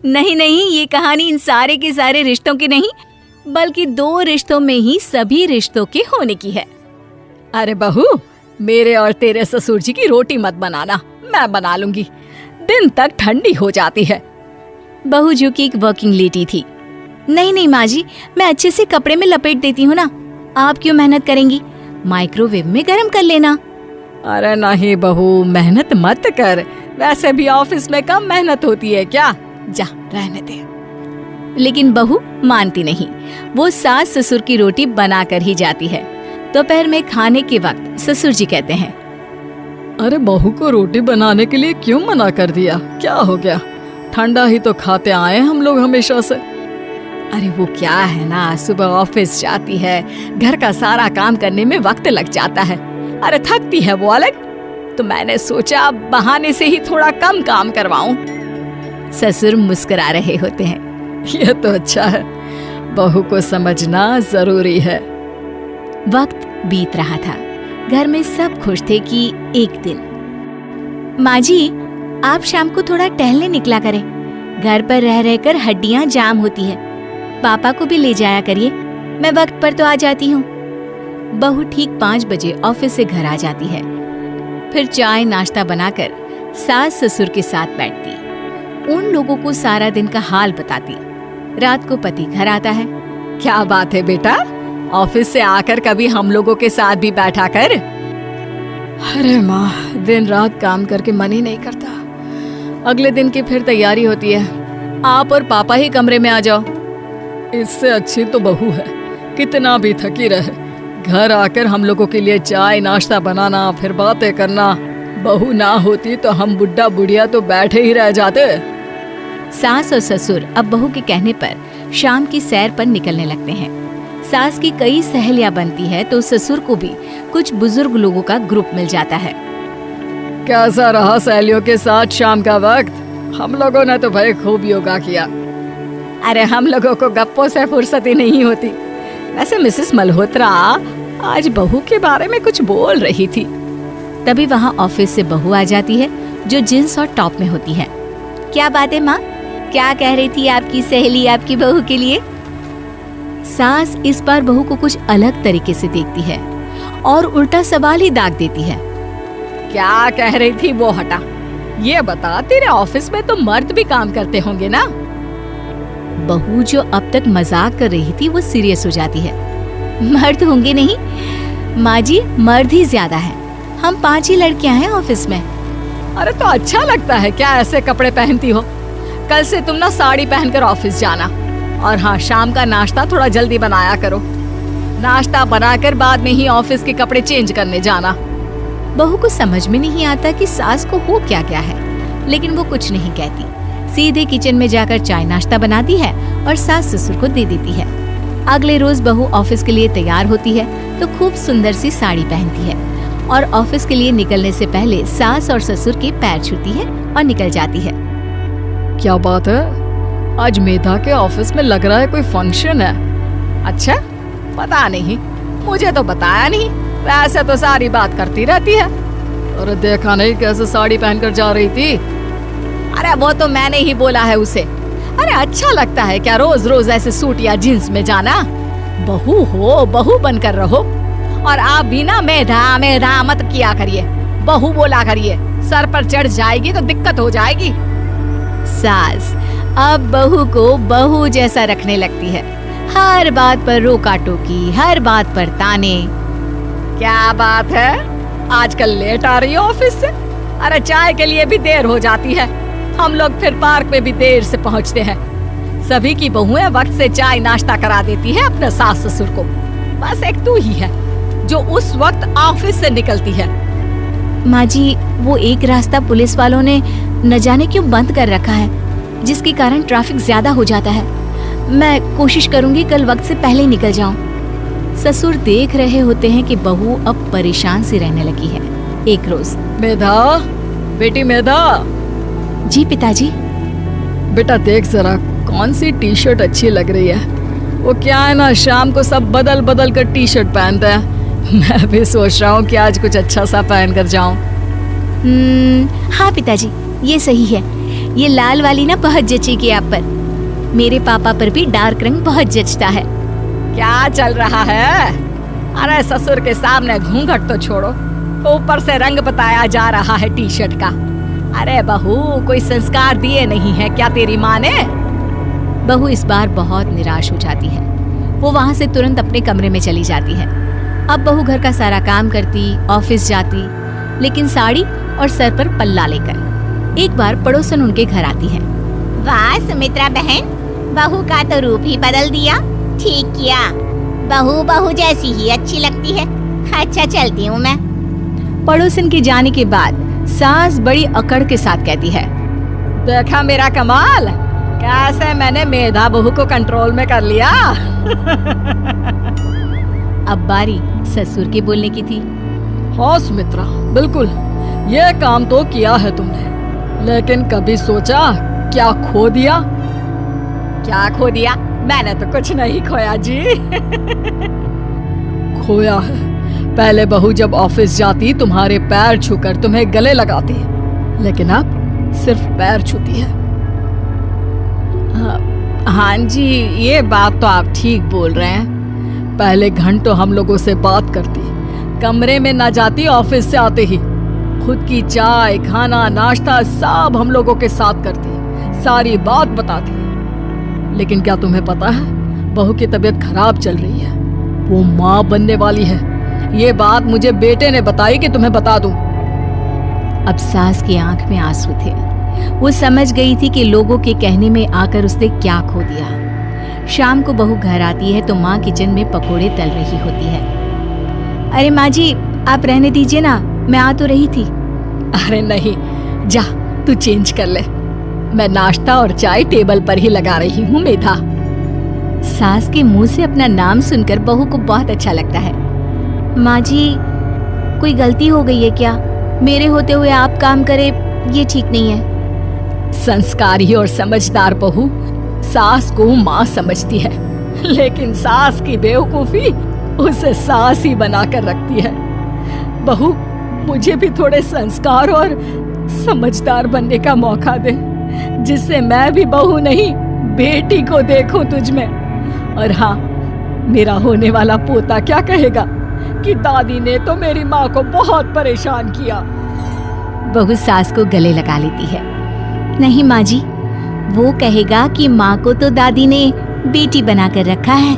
नहीं नहीं, ये कहानी इन सारे के सारे रिश्तों की नहीं, बल्कि 2 रिश्तों में ही सभी रिश्तों के होने की है। अरे बहू, मेरे और तेरे ससुर जी की रोटी मत बनाना, मैं बना लूंगी, दिन तक ठंडी हो जाती है। बहू जो कि एक वर्किंग लेडी थी। नहीं नहीं माँ जी, मैं अच्छे से कपड़े में लपेट देती हूँ ना, आप क्यों मेहनत करेंगी, माइक्रोवेव में गर्म कर लेना। अरे नहीं बहू, मेहनत मत कर, वैसे भी ऑफिस में कम मेहनत होती है क्या, जा रहने दे। लेकिन बहू मानती नहीं, वो सास ससुर की रोटी बना कर ही जाती है। दोपहर में खाने के वक्त ससुर जी कहते हैं, अरे बहू को रोटी बनाने के लिए क्यों मना कर दिया, क्या हो गया, ठंडा ही तो खाते आए हम लोग हमेशा से। अरे वो क्या है ना, सुबह ऑफिस जाती है, घर का सारा काम करने में वक्त लग जाता है, अरे थकती है वो अलग, तो मैंने सोचा बहाने से ही थोड़ा कम काम करवाऊं। ससुर मुस्कुरा रहे होते हैं। ये तो अच्छा है, बहू को समझना जरूरी है। वक्त बीत रहा था, घर में सब खुश थे कि एक दिन, माँ जी आप शाम को थोड़ा टहलने निकला करें, घर पर रह रहकर हड्डियां जाम होती है, पापा को भी ले जाया करिए, मैं वक्त पर तो आ जाती हूँ। बहू ठीक 5 बजे ऑफिस से घर आ जाती है, फिर चाय नाश्ता बनाकर सास ससुर के साथ बैठती, उन लोगों को सारा दिन का हाल बताती। रात को पति घर आता है। क्या बात है बेटा, ऑफिस से आकर कभी हम लोगों के साथ भी बैठा कर। अरे माँ, दिन रात काम करके मन ही नहीं करता, अगले दिन की फिर तैयारी होती है, आप और पापा ही कमरे में आ जाओ। इससे अच्छी तो बहू है, कितना भी थकी रहे, घर आकर हम लोगों के लिए चाय नाश्ता बनाना, फिर बातें करना। बहू ना होती तो हम बुढ़ा बुढ़िया तो बैठे ही रह जाते। सास और ससुर अब बहू के कहने पर शाम की सैर पर निकलने लगते हैं। सास की कई सहेलियां बनती है तो ससुर को भी कुछ बुजुर्ग लोगों का ग्रुप मिल जाता है। कैसा रहा सहेलियों के साथ शाम का वक्त? हम लोगों ने तो भाई खूब योगा किया। अरे हम लोगों को गप्पों से फुर्सत ही नहीं होती। वैसे मिसेस मल्होत्रा आज बहू के बारे में कुछ बोल रही थी। तभी वहाँ ऑफिस से बहू आ जाती है जो जींस और टॉप में होती है। क्या बात है माँ, क्या कह रही थी आपकी सहेली आपकी बहू के लिए? सास इस बार बहू को कुछ अलग तरीके से देखती है और उल्टा सवाल ही दाग देती है। क्या कह रही थी वो हटा, ये बता, तेरे ऑफिस में तो मर्द भी काम करते होंगे ना? बहू जो अब तक मजाक कर रही थी वो सीरियस हो जाती है। मर्द होंगे नहीं माँ जी, मर्द ही ज्यादा है, हम 5 ही लड़कियां हैं ऑफिस में। अरे तो अच्छा लगता है क्या ऐसे कपड़े पहनती हो? कल से तुम ना साड़ी पहनकर ऑफिस जाना, और हाँ, शाम का नाश्ता थोड़ा जल्दी बनाया करो, नाश्ता बनाकर बाद में ही ऑफिस के कपड़े चेंज करने जाना। बहू को समझ में नहीं आता कि सास को हो क्या क्या है, लेकिन वो कुछ नहीं कहती, सीधे किचन में जाकर चाय नाश्ता बनाती है और सास ससुर को दे देती है। अगले रोज बहू ऑफिस के लिए तैयार होती है तो खूब सुंदर सी साड़ी पहनती है और ऑफिस के लिए निकलने से पहले सास और ससुर के पैर छूती है और निकल जाती है। क्या बात है, आज मेधा के ऑफिस में लग रहा है कोई फंक्शन है। अच्छा, पता नहीं, मुझे तो बताया नहीं, वैसे तो सारी बात करती रहती है। अरे देखा नहीं कैसे साड़ी पहनकर जा रही थी? अरे वो तो मैंने ही बोला है उसे। अरे अच्छा लगता है क्या रोज रोज ऐसे सूट या जींस में जाना? बहू हो, बहू बनकर रहो, और आप भी ना मेधा मेधा मत किया करिए, बहू बोला करिए, सर पर चढ़ जाएगी तो दिक्कत हो जाएगी। सास अब बहू को बहू जैसा रखने लगती है, हर बात पर रोका टोकी, हर बात पर ताने। क्या बात है, आजकल लेट आ रही हो ऑफिस से? अरे चाय के लिए भी देर हो जाती है, हम लोग फिर पार्क में भी देर से पहुंचते हैं। सभी की बहुएं वक्त से चाय नाश्ता करा देती है अपने सास ससुर को, बस एक तू ही है जो उस वक्त ऑफिस से निकलती है। माँ जी, वो एक रास्ता पुलिस वालों ने न जाने क्यों बंद कर रखा है, जिसके कारण ट्रैफिक ज्यादा हो जाता है। मैं कोशिश करूंगी कल वक्त से पहले ही निकल जाऊं। ससुर देख रहे होते हैं कि बहू अब परेशान सी रहने लगी है। एक रोज, मेधा, बेटी मेधा। जी पिताजी। बेटा देख जरा कौन सी टी शर्ट अच्छी लग रही है। वो क्या है ना, शाम को सब बदल बदल कर टी शर्ट पहनते हैं, मैं भी सोच रहा हूँ कि आज कुछ अच्छा सा पहन कर जाऊं। हाँ पिताजी, ये सही है, ये लाल वाली ना बहुत जचेगी आप पर। मेरे पापा पर भी डार्क रंग बहुत जचता है। क्या चल रहा है? अरे ससुर के सामने घूंघट तो छोड़ो, ऊपर से रंग बताया जा रहा है टी शर्ट का। अरे बहू, कोई संस्कार दिए नहीं है क्या तेरी माँ ने? बहू इस बार बहुत निराश हो जाती है। वो वहाँ से तुरंत अपने कमरे में चली जाती है। अब बहू घर का सारा काम करती, ऑफिस जाती, लेकिन साड़ी और सर पर पल्ला लेकर। एक बार पड़ोसन उनके घर आती है। वाह सुमित्रा बहन, बहू का तो रूप ही बदल दिया। ठीक किया, बहू बहू जैसी ही अच्छी लगती है। अच्छा चलती हूँ मैं। पड़ोसन के जाने के बाद सास बड़ी अकड़ के साथ कहती है, देखा मेरा कमाल, कैसे मैंने मेधा बहू को कंट्रोल में कर लिया। अब बारी ससुर के बोलने की थी। हाँ सुमित्रा, बिल्कुल ये काम तो किया है तुमने, लेकिन कभी सोचा क्या खो दिया? क्या खो दिया? मैंने तो कुछ नहीं खोया जी। खोया है, पहले बहू जब ऑफिस जाती तुम्हारे पैर छूकर तुम्हें गले लगाती, लेकिन अब सिर्फ पैर छूती है। हाँ जी, ये बात तो आप ठीक बोल रहे हैं। पहले घंटों हम लोगों से बात करती, कमरे में ना जाती, ऑफिस से आते ही खुद की चाय, खाना, नाश्ता सब हम लोगों के साथ करती, सारी बात बताती। लेकिन क्या तुम्हें पता है, बहू की तबीयत खराब चल रही है, वो माँ बनने वाली है। ये बात मुझे बेटे ने बताई कि तुम्हें बता दूं। अब सास की आंख में आंसू थे। वो समझ गई थी कि लोगों के कहने में आकर उसने क्या खो दिया। शाम को बहू घर आती है तो माँ किचन में पकोड़े तल रही होती है। अरे माँ जी, आप रहने दीजिए ना, मैं आ तो रही थी। अरे नहीं, जा तू चेंज कर ले, मैं नाश्ता और चाय टेबल पर ही लगा रही हूँ मेधा। सास के मुंह से अपना नाम सुनकर बहू को बहुत अच्छा लगता है। माँ जी, कोई गलती हो गई है क्या? मेरे होते हुए आप काम करे, ये ठीक नहीं है। संस्कारी और समझदार बहू सास को माँ समझती है, लेकिन सास की बेवकूफी उसे सास ही बनाकर रखती है। बहू, मुझे भी थोड़े संस्कार और समझदार बनने का मौका दे, जिससे मैं भी बहू नहीं बेटी को देखूं तुझ में। और हाँ, मेरा होने वाला पोता क्या कहेगा कि दादी ने तो मेरी माँ को बहुत परेशान किया। बहू सास को गले लगा लेती है। नहीं माँ जी, वो कहेगा कि माँ को तो दादी ने बेटी बनाकर रखा है।